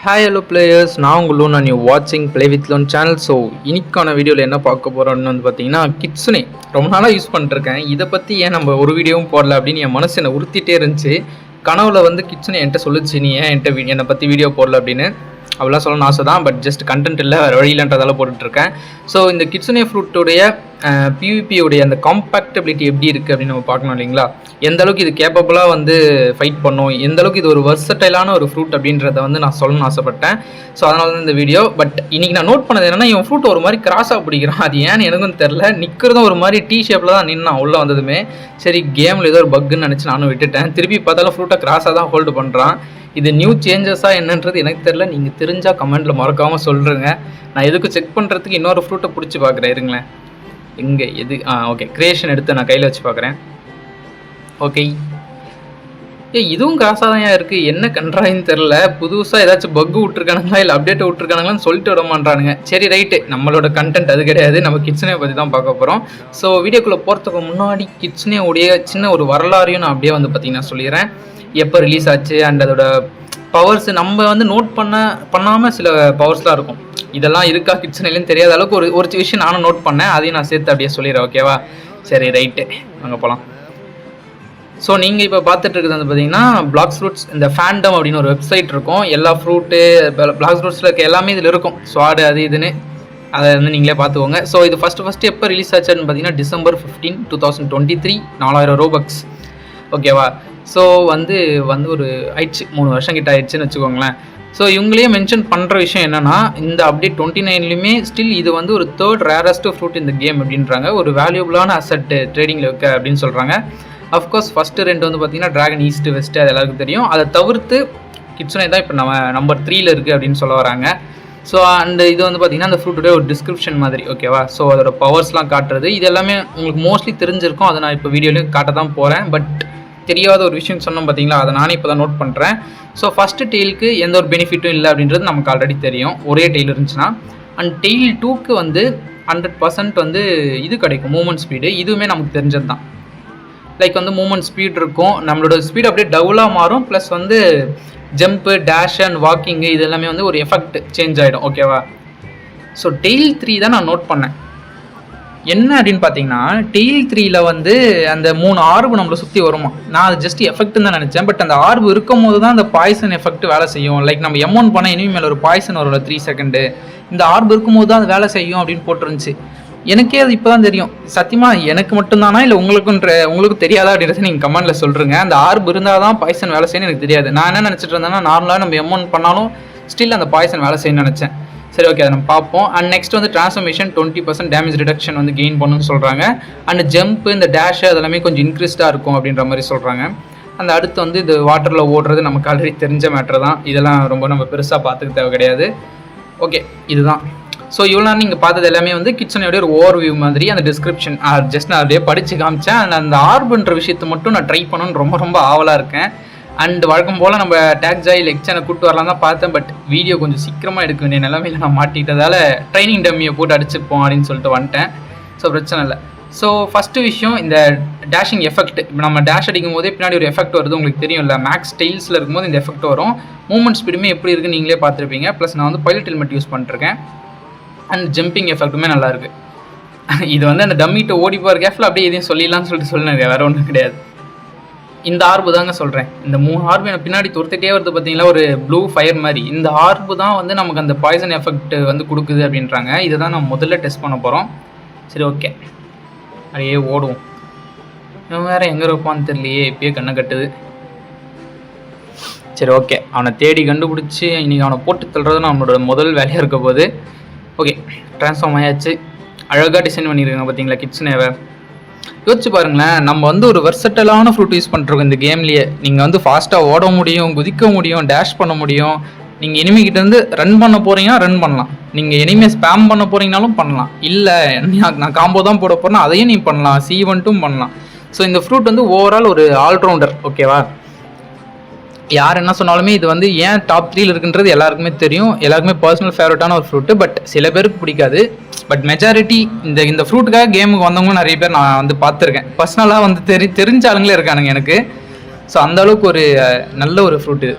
Hi hello players, நான் உங்கள் loan and you வாட்சிங் play with loan channel. So இன்னைக்கான வீடியோவில் என்ன பார்க்க போகிறோன்னு வந்து பார்த்தீங்கன்னா, கிட்ஸுனே ரொம்ப நாளாக யூஸ் பண்ணிருக்கேன். இதை பற்றி ஏன் நம்ம ஒரு வீடியோவும் போடல அப்படின்னு என் மனசு என்னை உறுத்திட்டே இருந்துச்சு. கனவுல வந்து கிட்ஸுனே என்கிட்ட சொல்லிச்சு, நீ ஏன் என்னை பற்றி வீடியோ போடல அப்படின்னு. அப்படிலாம் சொல்லணும்னு ஆசை தான், பட் ஜஸ்ட் கண்டென்ட் இல்லை, வேறு வழியிலன்றதால போட்டுட்ருக்கேன். ஸோ இந்த கிட்ஸுனே ஃப்ரூட்டோடைய பிவிபியோடைய அந்த காம்பேக்டபிலிட்டி எப்படி இருக்குது அப்படின்னு நம்ம பார்க்கணும் இல்லைங்களா. எந்த அளவுக்கு இது கேப்பபிளாக வந்து ஃபைட் பண்ணும், எந்த அளவுக்கு இது ஒரு வெர்சடைலான ஒரு ஃப்ரூட் அப்படின்றத வந்து நான் சொல்லணும்னு ஆசைப்பட்டேன். ஸோ அதனால தான் இந்த வீடியோ. பட் இன்றைக்கி நான் நோட் பண்ணது என்னென்னா, இவன் ஃப்ரூட் ஒரு மாதிரி கிராஸாக பிடிக்கிறான். அது ஏன்னு எனக்கும் தெரில. நிற்கிறதும் ஒரு மாதிரி டீ ஷேப்பில் தான் நின்னான் உள்ளே வந்ததுமே. சரி, கேமில் ஏதோ ஒரு பக்குன்னு நினச்சி நானும் விட்டுட்டேன். திருப்பி பார்த்தாலும் ஃப்ரூட்டை கிராஸாக தான் ஹோல்டு பண்ணுறான். இது நியூ சேஞ்சஸாக என்னன்றது எனக்கு தெரில. நீங்கள் தெரிஞ்சால் கமெண்ட்டில் மறக்காமல் சொல்கிறேங்க. நான் எதுக்கு செக் பண்ணுறதுக்கு இன்னொரு ஃப்ரூட்டை பிடிச்சி பார்க்குறேன், இருங்களேன். எங்கே எது ஓகே, கிரியேஷன் எடுத்து நான் கையில் வச்சு பார்க்குறேன். ஓகே, இதுவும் கிராஸாக தான் இருக்குது. என்ன கண்ட்ராயின்னு தெரில. புதுசாக ஏதாச்சும் பக்கு விட்ருக்கானுங்களா இல்லை அப்டேட் விட்ருக்கானுங்களான்னு சொல்லிட்டு விட மாட்டானுங்க. சரி, ரைட்டு, நம்மளோட கண்டென்ட் அது கிடையாது. நம்ம கிட்ஸனே பற்றி தான் பார்க்க போகிறோம். ஸோ வீடியோக்குள்ளே போகிறதுக்கு முன்னாடி கிட்ஸனே உடைய சின்ன ஒரு வரலாறையும் நான் அப்படியே வந்து பார்த்தீங்கன்னா சொல்லிடுறேன். எப்போ ரிலீஸ் ஆச்சு அண்ட் அதோட பவர்ஸ் நம்ம வந்து நோட் பண்ணாமல் சில பவர்ஸ்லாம் இருக்கும். இதெல்லாம் இருக்கா கிட்ஸன்லேயும் தெரியாத அளவுக்கு ஒரு விஷயம் நானும் நோட் பண்ணேன். அதையும் நான் சேர்த்து அப்படியே சொல்லிடுறேன், ஓகேவா? சரி, ரைட்டு, அங்கே போகலாம். ஸோ நீங்கள் இப்போ பார்த்துட்டு இருக்கிறது வந்து பார்த்தீங்கன்னா, பிளாக் ஃப்ரூட்ஸ் இந்த ஃபேண்டம் அப்படின்னு ஒரு வெப்சைட் இருக்கும். எல்லா ஃப்ரூட்டு பிளாக் ஃப்ரூட்ஸில் இருக்க எல்லாமே இதில் இருக்கும். ஸ்வாடு அது இதுன்னு அதை வந்து நீங்களே பார்த்துக்கோங்க. ஸோ இது ஃபஸ்ட்டு எப்போ ரிலீஸ் ஆச்சுன்னு பார்த்தீங்கன்னா, December 15, 2023, 4000 ரோபக்ஸ், ஓகேவா? ஸோ வந்து ஒரு ஆயிடுச்சு, 3 வருஷம் கிட்ட ஆயிடுச்சுன்னு வச்சுக்கோங்களேன். ஸோ இவங்களே மென்ஷன் பண்ணுற விஷயம் என்னென்னா, இந்த அப்டேட் 29லையுமே ஸ்டில் இது வந்து ஒரு 3rd ரேரஸ்ட் ஃப்ரூட் இந்த கேம் அப்படின்றாங்க. ஒரு வேல்யூபிளான அசட் ட்ரேடிங்கில் வைக்க அப்படின்னு சொல்கிறாங்க. அஃப்கோர்ஸ் ஃபஸ்ட்டு 2 வந்து பார்த்தீங்கன்னா ட்ராகன் ஈஸ்ட் வெஸ்ட்டு, அது எல்லாருக்கும் தெரியும். அதை தவிர்த்து கிட்ஸனே தான் இப்போ நம்ம நம்பர் 3ல் இருக்குது அப்படின்னு சொல்ல வராங்க. ஸோ அந்த இது வந்து பார்த்திங்கன்னா அந்த ஃப்ரூட்டோடைய ஒரு டிஸ்கிரிப்ஷன் மாதிரி, ஓகேவா? ஸோ அதோட பவர்ஸ்லாம் காட்டுறது இது எல்லாமே உங்களுக்கு மோஸ்ட்லி தெரிஞ்சிருக்கும். அதை நான் இப்போ வீடியோலையும் காட்ட தான் போகிறேன். பட் தெரியாத ஒரு விஷயம் சொன்னோம் பார்த்தீங்களா, அதை நானே இப்போ தான் நோட் பண்ணுறேன். ஸோ ஃபஸ்ட்டு டெய்லுக்கு எந்த ஒரு பெனிஃபிட்டும் இல்லை அப்படின்றது நமக்கு ஆல்ரெடி தெரியும், ஒரே டெய்ல் இருந்துச்சுன்னா. அண்ட் டெய்ல் 2க்கு வந்து 100% வந்து இது கிடைக்கும், மூவ்மெண்ட் ஸ்பீடு. இதுவுமே நமக்கு தெரிஞ்சது தான். லைக் வந்து மூவ்மெண்ட் ஸ்பீட் இருக்கும், நம்மளோட ஸ்பீட் அப்படியே டபுளாக மாறும். ப்ளஸ் வந்து ஜம்ப்பு, டேஷ் அண்ட் வாக்கிங்கு இது எல்லாமே வந்து ஒரு எஃபெக்ட் சேஞ்ச் ஆகிடும், ஓகேவா? ஸோ டெய்ல் 3 தான் நான் நோட் பண்ணேன். என்ன அப்படின்னு பார்த்தீங்கன்னா, டெய்ல் 3ல் வந்து அந்த 3 ஆர்பு நம்மளை சுற்றி வருமா. நான் அது ஜஸ்ட் எஃபெக்ட்னு தான் நினச்சேன். பட் அந்த ஆர்பு இருக்கும் போது தான் அந்த பாய்சன் எஃபெக்ட் வேலை செய்யும். லைக் நம்ம M1 பண்ணால் இனிமே மேலே ஒரு பாய்சன் வரும்ல 3 செகண்டு, இந்த ஆர்பு இருக்கும்போது தான் அது வேலை செய்யும் அப்படின்னு போட்டுருந்துச்சு. எனக்கே அது இப்போ தான் தெரியும். சத்தியமாக எனக்கு மட்டும்தானா இல்லை உங்களுக்கு தெரியாதா அப்படின்றத நீங்கள் கமெண்ட்டில் சொல்கிறீங்க. அந்த ஆர்பு இருந்தால் தான் பாய்சன் வேலை செய்யணும் எனக்கு தெரியாது. நான் என்ன நினச்சிட்டு இருந்தேன்னா, நார்மலாக நம்ம M1 பண்ணாலும் ஸ்டில் அந்த பாய்சன் வேலை செய்யணும்னு நினச்சேன். சரி, ஓகே, அதை நம்ம பார்ப்போம். அண்ட் நெக்ஸ்ட் வந்து ட்ரான்ஸ்ஃபர்மேஷன் 20% டேமேஜ் ரிடக்ஷன் வந்து கெயின் பண்ணணும்னு சொல்கிறாங்க. அண்ட் ஜம்ப்பு, இந்த டேஷ் அதெல்லாமே கொஞ்சம் இன்க்ரீஸ்டாக இருக்கும் அப்படின்ற மாதிரி சொல்கிறாங்க. அந்த அடுத்து வந்து இது வாட்டரில் ஓடுறது நமக்கு ஆல்ரெடி தெரிஞ்ச மேட்ரு தான். இதெல்லாம் ரொம்ப நம்ம பெருசாக பார்த்துக்க தேவை கிடையாது. ஓகே, இதுதான். ஸோ இவ்வளோ நேரம் நீங்கள் பார்த்தது எல்லாமே வந்து கிட்ஸனோடைய ஒரு ஓவர்வியூ மாதிரி. அந்த டிஸ்கிரிப்ஷன் ஜஸ்ட் நான் அப்படியே படித்து காமிச்சேன். அந்த ஆர்புன்ற விஷயத்தை மட்டும் நான் ட்ரை பண்ணணும்னு ரொம்ப ஆவலாக இருக்கேன். அண்ட் வழக்கம் போல் நம்ம டேக்ஜாய் லெக்சனை கூப்பிட்டு வரலாம் தான் பார்த்தேன். பட் வீடியோ கொஞ்சம் சீக்கிரமாக எடுக்க வேண்டிய நிலைமையில் நான் மாட்டிக்கிட்டதால் ட்ரைனிங் டம்மியை போட்டு அடிச்சுப்போம் அப்படின்னு சொல்லிட்டு வந்துட்டேன். ஸோ பிரச்சனை இல்லை. ஸோ ஃபஸ்ட்டு விஷயம், இந்த டேஷிங் எஃபெக்ட். இப்போ நம்ம டேஷ் அடிக்கும் போதே பின்னாடி ஒரு எஃபெக்ட் வருது, உங்களுக்கு தெரியும் இல்லை? மேக்ஸ் டெயில்ஸில் இருக்கும்போது இந்த எஃபெக்ட் வரும். மூவ்மெண்ட் ஸ்பீடுமே எப்படி இருக்குன்னு நீங்களே பார்த்துருப்பீங்க. ப்ளஸ் நான் வந்து பைலட் ஹெல்மெட் யூஸ் பண்ணிருக்கேன். அண்ட் ஜம்பிங் எஃபெக்ட்டுமே நல்லாயிருக்கு. இது வந்து அந்த டம்மிட்ட ஓடி போகிற கேஃபில் அப்படியே எதையும் சொல்லிடலாம்னு சொல்லிட்டு சொல்லுங்க, வேறு ஒன்றும் கிடையாது. இந்த ஆர்பு தாங்க சொல்கிறேன். இந்த 3 ஆர்பு எனக்கு பின்னாடி துரத்திட்டே வருது பார்த்தீங்களா, ஒரு ப்ளூ ஃபயர் மாதிரி. இந்த ஆர்பு தான் வந்து நமக்கு அந்த பாய்சன் எஃபெக்ட் வந்து கொடுக்குது அப்படின்றாங்க. இதை தான் நம்ம முதல்ல டெஸ்ட் பண்ண போகிறோம். சரி, ஓகே, அப்படியே ஓடுவோம். இவன் வேறு எங்கே இருப்பான்னு தெரியலையே, இப்பயே கண்ணை கட்டுது. சரி, ஓகே, அவனை தேடி கண்டுபிடிச்சி இன்றைக்கி அவனை போட்டு தள்ளுறது நம்மளோட முதல் வேலையாக இருக்க போது. ஓகே, ட்ரான்ஸ்ஃபார்ம் ஆயாச்சு. அழகாக டிசைன் பண்ணியிருக்காங்க பார்த்தீங்களா கிட்ஸனேவை. யோசிச்சு பாருங்களேன், நம்ம வந்து ஒரு வெர்சட்டலான ஃப்ரூட் யூஸ் பண்ணிருக்கோம் இந்த கேம்லேயே. நீங்கள் வந்து ஃபாஸ்ட்டாக ஓட முடியும், குதிக்க முடியும், டேஷ் பண்ண முடியும். நீங்கள் எனிமிக்கிட்டேருந்து ரன் பண்ண போகிறீங்கன்னா ரன் பண்ணலாம். நீங்கள் எனிமே ஸ்பேம் பண்ண போகிறீங்கனாலும் பண்ணலாம். இல்லை நான் காம்போ தான் போட போகிறேன்னா அதையும் நீ பண்ணலாம், C1 பண்ணலாம். ஸோ இந்த ஃப்ரூட் வந்து ஓவரால் ஒரு ஆல்ரவுண்டர், ஓகேவா? யார் என்ன சொன்னாலுமே இது வந்து ஏன் டாப் 3ல் இருக்குன்றது எல்லாருக்குமே தெரியும். எல்லாருக்குமே பர்சனல் ஃபேவரட்டான ஒரு ஃப்ரூட்டு. பட் சில பேருக்கு பிடிக்காது. பட் மெஜாரிட்டி இந்த ஃப்ரூட்டுக்காக கேமுக்கு வந்தவங்களும் நிறைய பேர் நான் வந்து பார்த்துருக்கேன். பர்சனலாக வந்து தெரிஞ்ச ஆளுங்களே இருக்கானுங்க எனக்கு. ஸோ அந்தளவுக்கு ஒரு நல்ல ஒரு ஃப்ரூட் இது.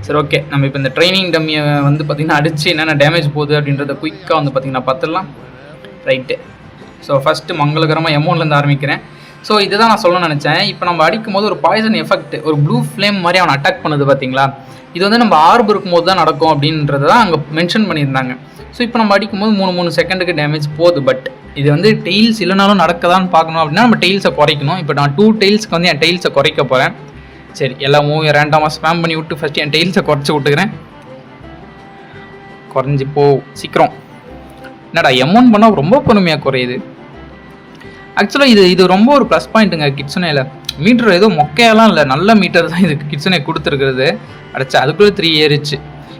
சரி ஓகே, நம்ம இப்போ இந்த ட்ரைனிங் டம்மியை வந்து பார்த்திங்கன்னா அடித்து என்னென்ன டேமேஜ் போகுது அப்படின்றத குயிக்காக வந்து பார்த்திங்கன்னா பார்த்துடலாம். ரைட்டு. ஸோ ஃபஸ்ட்டு மங்களகரமாக எமௌண்ட்லேருந்து ஆரம்பிக்கிறேன். ஸோ இதுதான் நான் சொல்லணும்னு நினச்சேன். இப்போ நம்ம அடிக்கும் போது ஒரு பாய்சன் எஃபெக்ட், ஒரு ப்ளூ ஃப்ளேம் மாதிரி அவனை அட்டாக் பண்ணுது பார்த்தீங்களா. இது வந்து நம்ம ஆர்பு இருக்கும்போது தான் நடக்கும் அப்படின்றத தான் அங்கே மென்ஷன் பண்ணியிருந்தாங்க. ஸோ இப்போ நம்ம அடிக்கும்போது 3 செகண்டுக்கு டேமேஜ் போகுது. பட் இது வந்து டெய்ல்ஸ் இல்லைனாலும் நடக்கதான்னு பார்க்கணும் அப்படின்னா நம்ம டெய்ல்ஸை குறைக்கணும். இப்போ நான் 2 டெய்ல்ஸ்க்கு வந்து என் டெய்ல்ஸை குறைக்க போகிறேன். சரி, எல்லா மூவியும் ரேண்டமாக ஸ்பேம் பண்ணி விட்டு ஃபஸ்ட்டு என் டெய்ல்ஸை குறைச்சி விட்டுக்கிறேன். குறைஞ்சி போ சீக்கிரம். என்னடா எமௌண்ட் பண்ணால் ரொம்ப பொறுமையாக குறையுது. ஆக்சுவலாக இது ரொம்ப ஒரு ப்ளஸ் பாயிண்ட்டுங்க கிட்சனேல. மீட்டர் ஏதோ மொக்கையெல்லாம் இல்லை, நல்ல மீட்டர் தான் இதுக்கு கிட்சனே கொடுத்துருக்குறது. அடைச்சா அதுக்குள்ளே 3 ஏறிச்சு.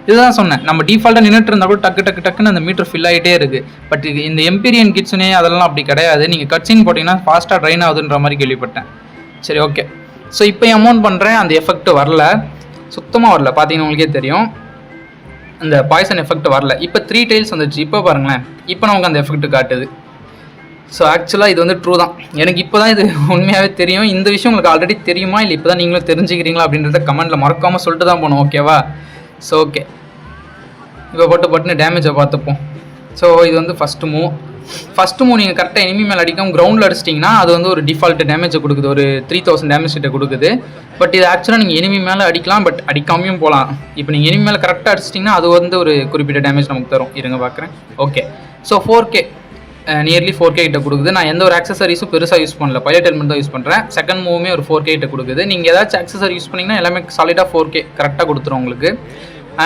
இதுதான் சொன்னேன், நம்ம டிஃபால்ட்டாக நின்றுட்டு இருந்தால் கூட டக்குன்னு அந்த மீட்டர் ஃபில் ஆகிட்டே இருக்குது. பட் இது இந்த எம்பீரியன் கிட்சனே அதெல்லாம் அப்படி கிடையாது. நீங்கள் கட்சின்னு போட்டிங்கன்னா ஃபாஸ்ட்டாக ட்ரைன் ஆகுதுன்ற மாதிரி கேள்விப்பட்டேன். சரி ஓகே, ஸோ இப்போ அமௌண்ட் பண்ணுறேன். அந்த எஃபெக்ட் வரல, சுத்தமாக வரல. பார்த்தீங்கன்னா உங்களுக்கே தெரியும் அந்த பாய்சன் எஃபெக்ட் வரல. இப்போ 3 டைல்ஸ் வந்துச்சு. இப்போ பாருங்களேன், இப்போ நமக்கு அந்த எஃபெக்ட் காட்டுது. ஸோ ஆக்சுவலாக இது வந்து ட்ரூ தான். எனக்கு இப்போ தான் இது உண்மையாகவே தெரியும். இந்த விஷயம் உங்களுக்கு ஆல்ரெடி தெரியுமா இல்லை இப்போ தான் நீங்களும் தெரிஞ்சுக்கிறீங்களா அப்படின்றத கமெண்ட்டில் மறக்காமல் சொல்லிட்டு தான் போகணும். ஓகேவா? ஸோ ஓகே, இப்போ பட்டுன்னு டேமேஜை பார்த்துப்போம். ஸோ இது வந்து ஃபஸ்ட்டு மூவ் நீங்கள் கரெக்டாக எனிமி மேலே அடிக்காமல் கிரவுண்டில் அடிச்சிட்டிங்கன்னா அது வந்து ஒரு டிஃபால்ட் டேமேஜை கொடுக்குது, ஒரு 3000 டேமேஜ் கிட்ட கொடுக்குது. பட் இது ஆக்சுவலாக நீங்கள் எனிமி மேலே அடிக்கலாம், பட் அடிக்காமையும் போகலாம். இப்போ நீங்கள் எனிமி மேலே கரெக்டாக அடிச்சிட்டிங்கன்னா அது வந்து ஒரு குறிப்பிட்ட டேமேஜ் நமக்கு தரும். இருங்க பார்க்குறேன். Okay, so 4K nearly 4K கிட்ட கொடுக்குது. நான் எந்த ஒரு ஆக்சசரிஸும் பெருசாக யூஸ் பண்ணல, பைலட் ஹெல்மெட் தான் யூஸ் பண்ணுறேன். செகண்ட் மூவுமே ஒரு 4K கிட்ட கொடுக்குது. நீங்கள் ஏதாச்சும் ஆக்சசரி யூஸ் பண்ணிங்கன்னா எல்லாமே சாலிடாக 4K கரெக்டாக கொடுத்துரும் உங்களுக்கு.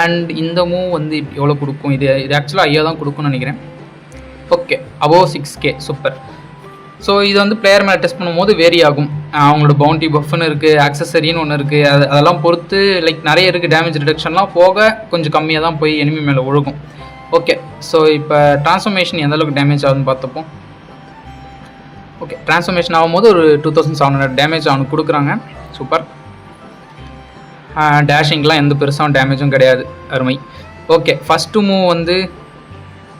அண்ட் இந்த மூவ் வந்து எவ்வளோ கொடுக்கும், இது ஆக்சுவலாக 5 தான் கொடுக்கும்னு நினைக்கிறேன். Okay, above 6K, super. So இது வந்து பிளேயர் மேலே டெஸ்ட் பண்ணும்போது வேரி ஆகும். அவங்களோட பவுண்டி பஃப்னு இருக்குது, ஆக்சசரின்னு ஒன்று இருக்குது. அதெல்லாம் பொறுத்து லைக் நிறைய இருக்குது. டேமேஜ் ரிடக்ஷன்லாம் போக கொஞ்சம் கம்மியாக தான் போய் எனிமி மேலே ஒழுகும். ஓகே, ஸோ இப்போ ட்ரான்ஸ்ஃபர்மேஷன் எந்தளவுக்கு டேமேஜ் ஆகுதுன்னு பார்த்துப்போம். ஓகே, ட்ரான்ஸ்ஃபர்மேஷன் ஆகும்போது ஒரு 2700 டேமேஜ் அவனுக்கு கொடுக்குறாங்க. சூப்பர். டேஷிங்லாம் எந்த பெருசாக டேமேஜும் கிடையாது. அருமை. ஓகே, ஃபஸ்ட்டு மூவ் வந்து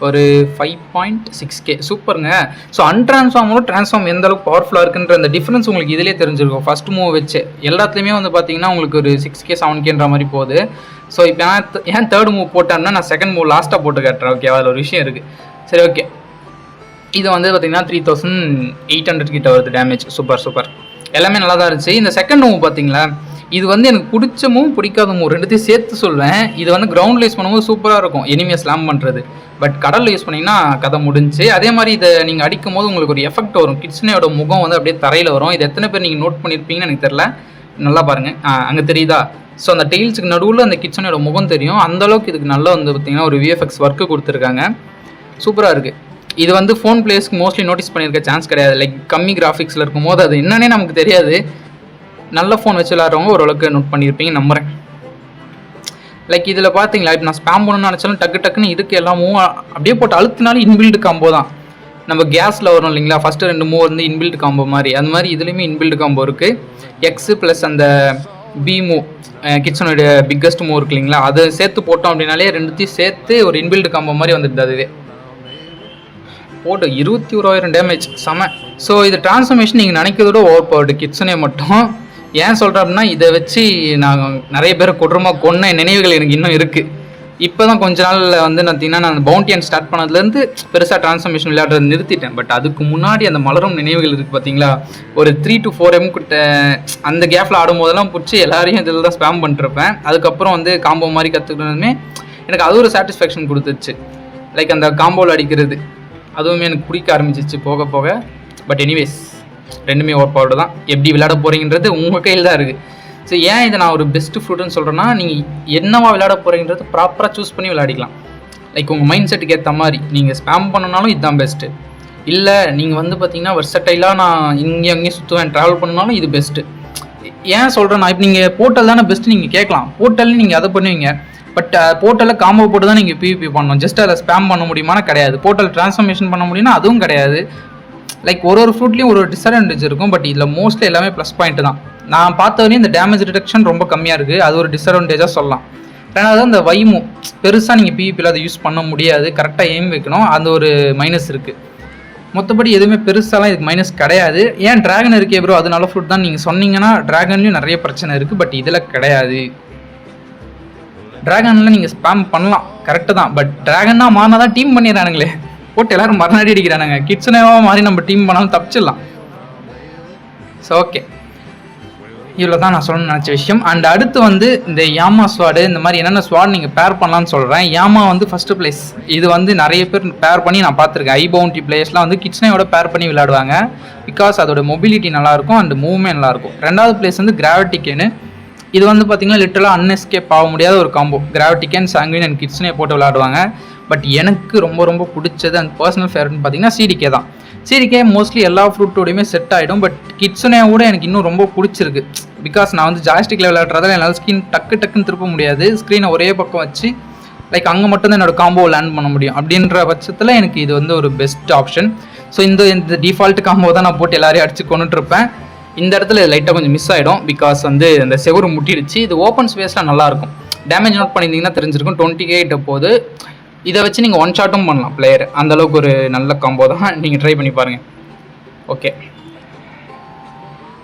ஒரு 5.6K, சூப்பருங்க. ஸோ அன்ட்ரான்ஸ்ஃபார்மோட ட்ரான்ஸ்ஃபார்ம் எந்த அளவுக்கு பவர்ஃபுல்லாக இருக்குன்ற அந்த டிஃப்ரென்ஸ் உங்களுக்கு இதிலே தெரிஞ்சிருக்கும். ஃபஸ்ட் மூவ் வச்சு எல்லாத்துலேயுமே வந்து பார்த்தீங்கன்னா உங்களுக்கு ஒரு 6K 7Kன்ற மாதிரி போகுது. ஸோ இப்போ ஏன் தேர்ட் மூவ் போட்டேன்னா நான் செகண்ட் மூவ் லாஸ்ட்டாக போட்டு காட்டுறேன். ஓகே, அதில் ஒரு விஷயம் இருக்குது. சரி ஓகே, இது வந்து பார்த்தீங்கன்னா 3800 கிட்ட வருது டேமேஜ். சூப்பர். எல்லாமே நல்லா தான் இருந்துச்சு. இந்த செகண்ட் மூவ் பார்த்தீங்களா, இது வந்து எனக்கு பிடிச்ச மூவ் பிடிக்காத மூவ் ரெண்டுத்தையும் சேர்த்து சொல்வேன். இது வந்து கிரவுண்டில் யூஸ் பண்ணும்போது சூப்பராக இருக்கும் எனிமியை ஸ்லாம் பண்ணுறது. பட் கடலில் யூஸ் பண்ணிங்கன்னா கதை முடிஞ்சு. அதே மாதிரி இதை நீங்கள் அடிக்கும் போது உங்களுக்கு ஒரு எஃபெக்ட் வரும். கிட்சனோட முகம் வந்து அப்படியே தரையில் வரும். இது எத்தனை பேர் நீங்கள் நோட் பண்ணியிருப்பீங்கன்னு எனக்கு தெரியல. நல்லா பாருங்கள், அங்கே தெரியுதா? ஸோ அந்த டெய்ல்ஸுக்கு நடுவில் அந்த கிட்சனோட முகம் தெரியும். அந்தளவுக்கு இதுக்கு நல்லா வந்து பார்த்திங்கன்னா ஒரு VFX ஒர்க்கு கொடுத்துருக்காங்க. சூப்பராக இருக்குது. இது வந்து ஃபோன் பிளேயர்ஸ்க்கு மோஸ்ட்லி நோட்டீஸ் பண்ணியிருக்க சான்ஸ் கிடையாது. லைக் கம்மி கிராஃபிக்ஸில் இருக்கும்போது அது என்னன்னே நமக்கு தெரியாது. நல்ல ஃபோன் வச்சு விளாட்றவங்க ஓரளவுக்கு நோட் பண்ணியிருப்பீங்க நம்புகிறேன். லைக் இதில் பார்த்தீங்களா, இப்போ நான் ஸ்பேம் பண்ணணும்னு நினச்சாலும் டக்குன்னு இதுக்கு எல்லாம் மூவ் அப்படியே போட்டு அழுத்தினாலும் இன்பில்டு காம்போ தான். நம்ம கேஸில் வரும் இல்லைங்களா, ஃபஸ்ட்டு 2 மூவ் வந்து இன்பில்டு காம்போ மாதிரி, அது மாதிரி இதுலேயுமே இன்பில்டு காம்போ இருக்குது. எக்ஸு ப்ளஸ் அந்த பி மூவ், கிட்சனுடைய பிக்கஸ்ட் மூவ் இருக்கு இல்லைங்களா, அதை சேர்த்து போட்டோம் அப்படின்னாலே ரெண்டுத்தையும் சேர்த்து ஒரு இன்பில்டு காம்போ மாதிரி வந்துடுது. அதுவே போட்டு 21,000 டேமேஜ், செம. ஸோ இது ட்ரான்ஸ்ஃபர்மேஷன் நீங்கள் நினைக்கிறதோட ஓவர் பவர்டு கிட்சனே மட்டும். ஏன் சொல்கிறேன் அப்படின்னா, இதை வச்சு நான் நிறைய பேரை கொடூரமாக கொன்ன நினைவுகள் எனக்கு இன்னும் இருக்குது. இப்போ தான் கொஞ்ச நாளில் வந்து பார்த்தீங்கன்னா நான் பவுண்டியன் ஸ்டார்ட் பண்ணதுலேருந்து பெருசாக ட்ரான்ஸ்ஃபர்மேஷன் விளையாடுறத நிறுத்திட்டேன். பட் அதுக்கு முன்னாடி அந்த மலரும் நினைவுகள் இருக்குது பார்த்தீங்களா, ஒரு 3 to 4M கிட்ட அந்த கேப்பில் ஆடும்போதெல்லாம் பிடிச்சி எல்லாரையும் இதில் தான் ஸ்பேம் பண்ணிட்டுருப்பேன். அதுக்கப்புறம் வந்து காம்போ மாதிரி கற்றுக்கிட்டதுமே எனக்கு அது ஒரு சாட்டிஸ்ஃபேக்ஷன் கொடுத்துச்சு. லைக் அந்த காம்போவில் அடிக்கிறது அதுவுமே எனக்கு பிடிக்க ஆரம்பிச்சிச்சு போக போக. பட் எனிவேஸ் ரெண்டுமே ஓவர் பவர்டு தான். எப்படி விளையாட போகிறீங்கன்றது உங்கள் கையில் தான் இருக்குது. ஸோ ஏன் இதை நான் ஒரு பெஸ்ட்டு ஃப்ரூட்டுன்னு சொல்கிறேன்னா, நீங்கள் என்னவா விளையாட போகிறீங்கிறது ப்ராப்பராக சூஸ் பண்ணி விளையாடிக்கலாம். லைக் உங்கள் மைண்ட் செட்டுக்கு ஏற்ற மாதிரி நீங்கள் ஸ்பேம் பண்ணனாலும் இதுதான் பெஸ்ட்டு. இல்லை நீங்கள் வந்து பார்த்தீங்கன்னா வெர்சடைலாக நான் இங்கே அங்கேயும் சுற்றுவேன் ட்ராவல் பண்ணனாலும் இது பெஸ்ட்டு. ஏன் சொல்கிறேன்னா, இப்போ நீங்கள் போர்ட்டல் தானே பெஸ்ட்டு நீங்கள் கேட்கலாம். போர்ட்டல் நீங்கள் அதை பண்ணுவீங்க. பட் போர்ட்டலில் காம்போ போட்டு தான் நீங்கள் PvP பண்ணணும். ஜஸ்ட் அதில் ஸ்பேம் பண்ண முடியுமானா கிடையாது. போர்ட்டல் ட்ரான்ஸ்ஃபர்மேஷன் பண்ண முடியும்னா அதுவும் கிடையாது. லைக் ஒரு ஃப்ரூட்லேயும் ஒரு டிஸ்அட்வான்டேஜ் இருக்கும். பட் இதில் மோஸ்ட்லி எல்லாமே ப்ளஸ் பாயிண்ட் தான். நான் பார்த்த வரையும் இந்த டேமேஜ் ரிடக்ஷன் ரொம்ப கம்மியாக இருக்குது. அது ஒரு டிஸ்அட்வான்டேஜாக சொல்லலாம். ரெண்டாவது அந்த வைமு பெருசாக நீங்கள் PvPயில் அதை யூஸ் பண்ண முடியாது. கரெக்டாக எய்ம் வைக்கணும், அந்த ஒரு மைனஸ் இருக்குது. மற்றபடி எதுவுமே பெருசாலாம் இதுக்கு மைனஸ் கிடையாது. ஏன் ட்ராகன் இருக்கே ப்ரோ அது நல்ல ஃப்ரூட் தான் நீங்கள் சொன்னீங்கன்னா, ட்ராகன்லேயும் நிறைய பிரச்சனை இருக்குது. பட் இதில் கிடையாது. ட்ராகனில் நீங்கள் ஸ்பேம் பண்ணலாம் கரெக்டு தான். பட் ட்ராகன்னா மாறினா தான் டீம் பண்ணிடுறானுங்களே, போட்டு எல்லோரும் மறுநாடி அடிக்கிறானுங்க. கிட்ஸ்னேவாக மாறி நம்ம டீம் பண்ணாலும் தப்பிச்சிடலாம். ஸோ ஓகே, இவ்வளோ தான் நான் சொல்லணும்னு நினச்ச விஷயம். அண்ட் அடுத்து வந்து இந்த யாமா ஸ்வாடு, இந்த மாதிரி என்னென்ன ஸ்வாட் நீங்கள் பேர் பண்ணலான்னு சொல்கிறேன். யாமா வந்து ஃபஸ்ட்டு பிளேஸ். இது வந்து நிறைய பேர் பேர் பண்ணி நான் பார்த்துருக்கேன். ஐ பவுண்டி பிளேயர்ஸ்லாம் வந்து கிட்ஸ்னேயோட பேர் பண்ணி விளையாடுவாங்க. பிகாஸ் அதோட மொபிலிட்டி நல்லாயிருக்கும் அண்ட் மூவ்மெண்ட் நல்லாயிருக்கும். ரெண்டாவது பிளேஸ் வந்து கிராவிட்டிகேனு. இது வந்து பார்த்திங்கன்னா லிட்டரலாக அன்எஸ்கேப் ஆக முடியாத ஒரு காம்போ. கிராவிட்டிகேன், சாங்குவின் அண்ட் கிட்ஸ்னே போட்டு விளையாடுவாங்க. பட் எனக்கு ரொம்ப ரொம்ப பிடிச்சது அண்ட் பர்சனல் ஃபேவரட்னு பார்த்தீங்கன்னா சிடிகே தான். சிடிகே மோஸ்ட்லி எல்லா ஃப்ரூட்டோடையுமே செட் ஆகிடும். பட் கிட்ஸ்னே கூட எனக்கு இன்னும் ரொம்ப பிடிச்சிருக்கு. பிகாஸ் நான் வந்து ஜாய்ஸ்டிக்கில் விளையாடுறதால என்னால் ஸ்க்ரீன் டக்குன்னு திருப்ப முடியாது. ஸ்க்ரீனை ஒரே பக்கம் வச்சு லைக் அங்கே மட்டும்தான் என்னோடய காம்போ லேண்ட் பண்ண முடியும். அப்படின்ற பட்சத்தில் எனக்கு இது வந்து ஒரு பெஸ்ட் ஆப்ஷன். ஸோ இந்த டிஃபால்ட் காம்போ தான் நான் போட்டு எல்லாரையும் அடிச்சு கொண்டுட்டு இருப்பேன். இந்த இடத்துல லைட்டாக கொஞ்சம் மிஸ் ஆகிடும். பிகாஸ் வந்து அந்த செவரு முட்டிடுச்சு. இது ஓப்பன் ஸ்பேஸில் நல்லாயிருக்கும். டேமேஜ் நோட் பண்ணியிருந்தீங்கன்னா தெரிஞ்சிருக்கும். 20k போது இதை வச்சு நீங்கள் ஒன் ஷாட்டும் பண்ணலாம் பிளேயர். அந்தளவுக்கு ஒரு நல்ல காம்போ தான். நீங்கள் ட்ரை பண்ணி பாருங்கள். ஓகே,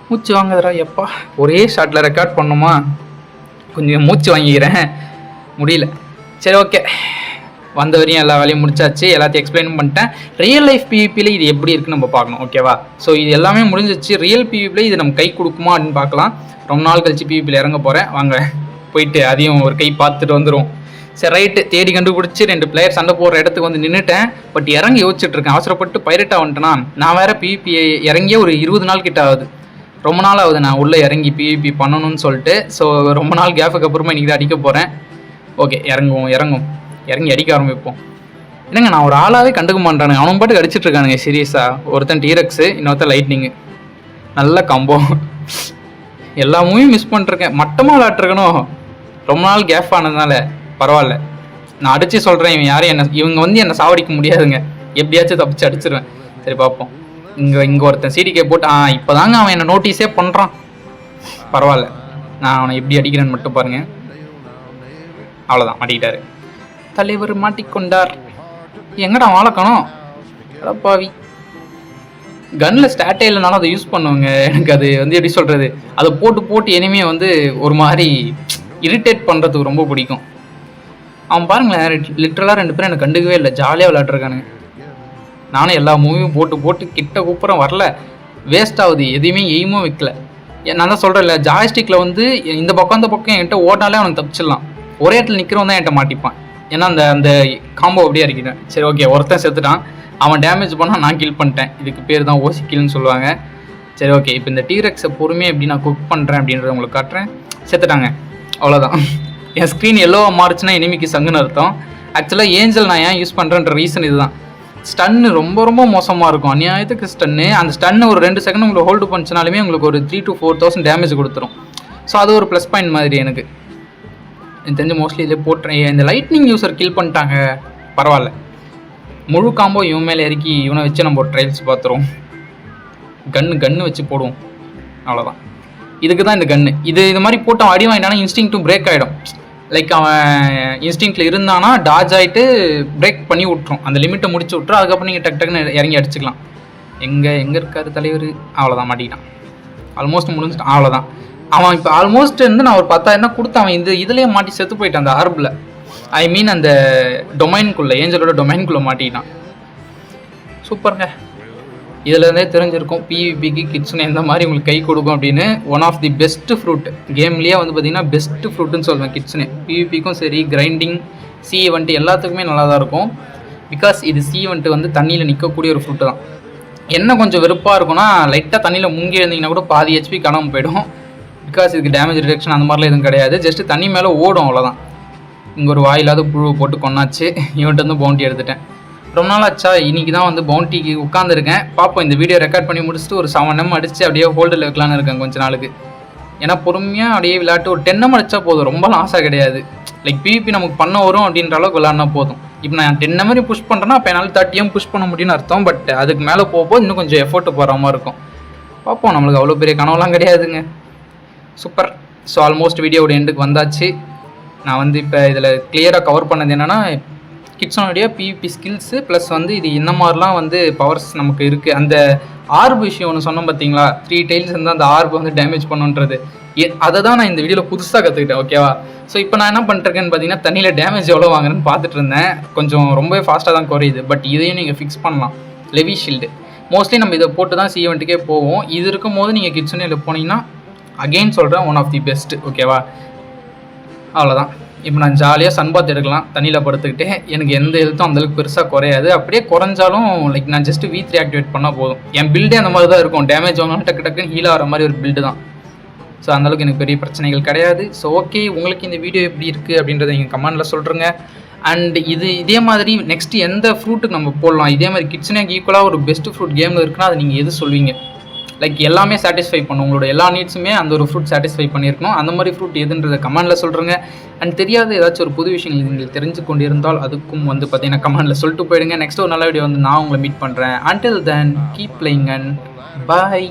மூச்சு வாங்குதுரா எப்பா. ஒரே ஷாட்டில் ரெக்கார்ட் பண்ணுமா, கொஞ்சம் மூச்சு வாங்கிக்கிறேன், முடியல. சரி ஓகே, வந்த வரையும் எல்லா வேலையும் முடிச்சாச்சு. எல்லாத்தையும் எக்ஸ்பிளைன் பண்ணிட்டேன். ரியல் லைஃப் பிவிபியில் இது எப்படி இருக்குன்னு நம்ம பார்க்கணும். ஓகேவா? ஸோ இது எல்லாமே முடிஞ்சிச்சு. ரியல் பிவிபியில் இது நம்ம கை கொடுக்குமா அப்படின்னு பார்க்கலாம். ரொம்ப நாள் கழிச்சு பிவிபியில் இறங்க போகிறேன். வாங்க போயிட்டு அதையும் ஒரு கை பார்த்துட்டு வந்துடும். சரி ரைட்டு, தேடி கண்டுபிடிச்சி 2 பிளேயர் சண்டை போடுற இடத்துக்கு வந்து நின்றுட்டேன். பட் இறங்கி யோசிச்சுட்டு இருக்கேன். அவசரப்பட்டு பைரட்டாக வந்துட்டேன்னா, நான் வேறு பிவிபி இறங்கியே ஒரு 20 நாள் கிட்ட ஆகுது. ரொம்ப நாள் ஆகுது நான் உள்ளே இறங்கி பிவிபி பண்ணணும்னு சொல்லிட்டு. ஸோ ரொம்ப நாள் கேப்புக்கு அப்புறமா இன்றைக்கி தான் அடிக்க போகிறேன். ஓகே, இறங்கி அடிக்க ஆரம்பிப்போம். என்னங்க நான் ஒரு ஆளாகவே கண்டுக்க மாட்டானுங்க. அவனும் பாட்டுக்கு அடிச்சிட்டு இருக்கானுங்க சீரியஸாக. ஒருத்தன் டீரக்ஸு, இன்னொருத்தன் லைட்னிங்கு. நல்ல கம்போ. எல்லா மூவியும் மிஸ் பண்ணிட்டுருக்கேன். மட்டமாக விளையாட்டுருக்கணும். ரொம்ப நாள் கேப் ஆனதுனால பரவாயில்ல. நான் அடித்து சொல்கிறேன், இவங்க வந்து என்னை சாவடிக்க முடியாதுங்க. எப்படியாச்சும் தப்பிச்சு அடிச்சிருவேன். சரி பார்ப்போம். இங்கே ஒருத்தன் சிடிகே போட்டு இப்போ தாங்க அவன் என்னை நோட்டீஸே பண்ணுறான். பரவாயில்ல, நான் அவனை எப்படி அடிக்கிறேன்னு மட்டும் பாருங்கள். அவ்வளோதான், மாட்டிக்கிட்டாரு. தலைவர் மாட்டிக்கொண்டார். எங்கடா வாழக்கணும் பாவி. கன்னில் ஸ்டார்டே இல்லைனாலும் அதை யூஸ் பண்ணுவாங்க. எனக்கு அது வந்து எப்படி சொல்கிறது, அதை போட்டு இனிமே வந்து ஒரு மாதிரி இரிட்டேட் பண்ணுறதுக்கு ரொம்ப பிடிக்கும். அவன் பாருங்களேன், லிட்டரலாக 2 பேரும் எனக்கு கண்டுக்கவே இல்லை. ஜாலியாக விளையாட்டுருக்கானுங்க. நானும் எல்லா மூவியும் போட்டு கிட்ட கூப்பிட்றேன், வரல. வேஸ்ட் ஆகுது. எதையுமே எய்மும் வைக்கல. நான் தான் சொல்கிறேன் இல்லை, ஜாய்ஸ்டிக்கில் வந்து இந்த பக்கம் என்கிட்ட ஓட்டாலே அவனுக்கு தப்பிச்சிடலாம். ஒரே இடத்துல நிற்கிறவன் தான் என்கிட்ட மாட்டிப்பான். ஏன்னா அந்த காம்போ அப்படியே இறக்கிட்டேன். சரி ஓகே, ஒருத்தன் செத்துட்டான். அவன் டேமேஜ் பண்ணால் நான் கில் பண்ணிட்டேன். இதுக்கு பேர் தான் ஓசி கில்னு சொல்லுவாங்க. சரி ஓகே, இப்போ இந்த டீரெக்ஸை பொறுமையாக எப்படி நான் குக் பண்ணுறேன் அப்படின்றத உங்களுக்கு காட்டுறேன். செத்துட்டாங்க, அவ்வளோதான். என் ஸ்க்ரீன் எல்லோவாக மாறுச்சுன்னா எனிமிக்கு சங்குன்னு அர்த்தம். ஆக்சுவலாக ஏஞ்சல் நான் ஏன் யூஸ் பண்ணுறேன்ற ரீசன் இதுதான். ஸ்டன்னு ரொம்ப மோசமாக இருக்கும். அநியாயத்துக்கு ஸ்டன்னு. அந்த ஸ்டன்னு ஒரு 2 செகண்ட் உங்களுக்கு ஹோல்டு பண்ணிச்சுனாலுமே உங்களுக்கு ஒரு 3,000 to 4,000 டேமேஜ் கொடுத்துரும். ஸோ அது ஒரு ப்ளஸ் பாயிண்ட் மாதிரி எனக்கு தெரிஞ்சு. மோஸ்ட்லி இதில் போட்டுறேன். இந்த லைட்னிங் யூஸர் கில் பண்ணிட்டாங்க, பரவாயில்ல. முழு காம்போ இவன் மேலே இறக்கி இவனை வச்சு நம்ம ஒரு ட்ரையல்ஸ் பார்த்துருவோம். கன்று வச்சு போடுவோம், அவ்வளோதான். இதுக்கு தான் இந்த கன்று. இது மாதிரி போட்டு அவன் அடி வாங்கிட்டானா இன்ஸ்டிங்க்டும் பிரேக் ஆகிடும். லைக் அவன் இன்ஸ்டிங்க்டில் இருந்தானா டாஜ் ஆகிட்டு பிரேக் பண்ணி விட்ரும். அந்த லிமிட்டை முடிச்சு விட்ரும். அதுக்கப்புறம் நீங்கள் டக்குன்னு இறங்கி அடிச்சுக்கலாம். எங்கே இருக்கார் தலைவர்? அவ்வளோதான், மாட்டிக்கிட்டான். ஆல்மோஸ்ட் முடிஞ்சிட்டான், அவ்வளோதான். அவன் இப்போ ஆல்மோஸ்ட் வந்து நான் ஒரு 10,000 தான் கொடுத்து அவன் இதுலேயே மாட்டி செத்து போயிட்டான். அந்த ஆர்பில், ஐ மீன் அந்த டொமைனுக்குள்ளே, ஏஞ்சலோட டொமைனுக்குள்ளே மாட்டிக்கிட்டான். சூப்பருங்க. இதுலேருந்தே தெரிஞ்சிருக்கும் பிவிபிக்கு கிட்ஸ்னு எந்த மாதிரி உங்களுக்கு கை கொடுக்கும் அப்படின்னு. One of the best fruit கேம்லேயே வந்து பார்த்திங்கன்னா பெஸ்ட்டு ஃப்ரூட்டுன்னு சொல்லுவேன் கிட்ஸ்னு. பிவிபிக்கும் சரி, கிரைண்டிங், சி வந்துட்டு எல்லாத்துக்குமே நல்லா தான் இருக்கும். பிகாஸ் இது சி வந்துட்டு வந்து தண்ணியில் நிற்கக்கூடிய ஒரு ஃப்ரூட்டு தான். என்ன கொஞ்சம் வெறுப்பாக இருக்கும்னா, லைட்டாக தண்ணியில் முங்கி எழுந்திங்கன்னா கூட பாதி ஹெச்பி காணாமல் போயிடும். பிகாஸ் இதுக்கு டேமேஜ் ரிடக்ஷன் அந்த மாதிரிலாம் எதுவும் கிடையாது. ஜஸ்ட்டு தண்ணி மேலே ஓடும், அவ்வளோதான். இங்கே ஒரு வாயிலாவது புழு போட்டு கொண்டாச்சு. இவன்ட்டு வந்து பவுண்டி எடுத்துட்டேன். ரொம்ப நாள் ஆச்சா, இன்றைக்கி தான் வந்து பவுண்டிக்கு உட்காந்துருக்கேன். பார்ப்போம், இந்த வீடியோ ரெக்கார்ட் பண்ணி முடிச்சுட்டு ஒரு 7 M அடித்து அப்படியே ஹோல்டில் வைக்கலான்னு இருக்கேன் கொஞ்ச நாளுக்கு. ஏன்னா பொறுமையாக அப்படியே விளையாட்டு ஒரு 10 M அடித்தா போதும். ரொம்பலாம் ஆசை கிடையாது. லைக் பிவிபி நமக்கு பண்ண வரும் அப்படின்ற அளவுக்கு விளையாடினா போதும். இப்போ நான் 10 M புஷ் பண்ணுறேன்னா அப்போ என்னால் 30 M புஷ் பண்ண முடியும்னு அர்த்தம். பட் அதுக்கு மேலே போகும்போது இன்னும் கொஞ்சம் எஃபோர்ட் போகிற மாதிரி இருக்கும். பார்ப்போம், நம்மளுக்கு அவ்வளோ பெரிய கனவுலாம் கிடையாதுங்க. சூப்பர். ஸோ ஆல்மோஸ்ட் வீடியோட எண்டுக்கு வந்தாச்சு. நான் வந்து இப்போ இதில் கிளியராக கவர் பண்ணது என்னென்னா, கிட்ஸனுடைய பிவிபி ஸ்கில்ஸு ப்ளஸ் வந்து இது என்ன மாதிரிலாம் வந்து பவர்ஸ் நமக்கு இருக்குது. அந்த ஆர்பு விஷயம் ஒன்று சொன்னோம் பார்த்தீங்களா, 3 டைல்ஸ் வந்து அந்த ஆர்பு வந்து டேமேஜ் பண்ணுன்றது, அதை தான் நான் இந்த வீடியோவில் புதுசாக கற்றுக்கிட்டேன். ஓகேவா? ஸோ இப்போ நான் என்ன பண்ணிருக்கேன்னு பார்த்தீங்கன்னா, தண்ணியில் டேமேஜ் எவ்வளோ வாங்குறேன்னு பார்த்துட்டு இருந்தேன். கொஞ்சம் ரொம்பவே ஃபாஸ்ட்டாக தான் குறையுது. பட் இதையும் நீங்கள் ஃபிக்ஸ் பண்ணலாம். லெவி ஷீல்டு மோஸ்ட்லி நம்ம இதை போட்டு தான் ஈவெண்ட்டுக்கே போவோம். இது இருக்கும் போது நீங்கள் கிட்ஸனில் போனீங்கன்னா அகெயின் சொல்கிறேன், ஒன் ஆஃப் தி பெஸ்ட். ஓகேவா? அவ்வளோதான். இப்போ நான் ஜாலியாக சன்பாத் எடுக்கலாம் தண்ணியில் படுத்துக்கிட்டே. எனக்கு எந்த ஹெல்த்தும் அந்தளவுக்கு பெருசாக குறையாது. அப்படியே குறைஞ்சாலும் லைக் நான் ஜஸ்ட் V3 ஆக்டிவேட் பண்ணால் போதும். என் பில்டே அந்த மாதிரி தான் இருக்கும். டேமேஜ் வாங்கணும் டக்கு டக்குன்னு ஹீல் ஆகிற மாதிரி ஒரு பில்டு தான். ஸோ அந்தளவுக்கு எனக்கு பெரிய பிரச்சனைகள் கிடையாது. ஸோ ஓகே, உங்களுக்கு இந்த வீடியோ எப்படி இருக்குது அப்படின்றத நீங்கள் கமெண்டில் சொல்கிறேங்க. அண்ட் இதே மாதிரி நெக்ஸ்ட் எந்த ஃப்ரூட்டுக்கு நம்ம போடலாம், இதே மாதிரி கிட்ஸனுக்கு ஈக்குவலாக ஒரு பெஸ்ட் ஃப்ரூட் கேமில் இருக்குன்னா அது நீங்கள் எது சொல்வீங்க? லைக் எல்லாமே சாட்டிஸ்ஃபை பண்ணும், உங்களோட எல்லா நீட்ஸுமே அந்த ஒரு ஃப்ரூட் சாட்டிஸ்ஃபை பண்ணியிருக்கணும். அந்த மாதிரி ஃப்ரூட் எதுன்றதை கமெண்டில் சொல்கிறேங்க. அண்ட் தெரியாத ஏதாச்சும் ஒரு புது விஷயங்கள் நீங்கள் தெரிஞ்சு கொண்டு இருந்தால் அதுக்கும் வந்து பார்த்தீங்கன்னா கமெண்டில் சொல்லிட்டு போயிடுங்க. நெக்ஸ்ட் ஒரு நல்ல வீடியோ வந்து நான் உங்களை மீட் பண்ணுறேன். Until then keep playing and bye.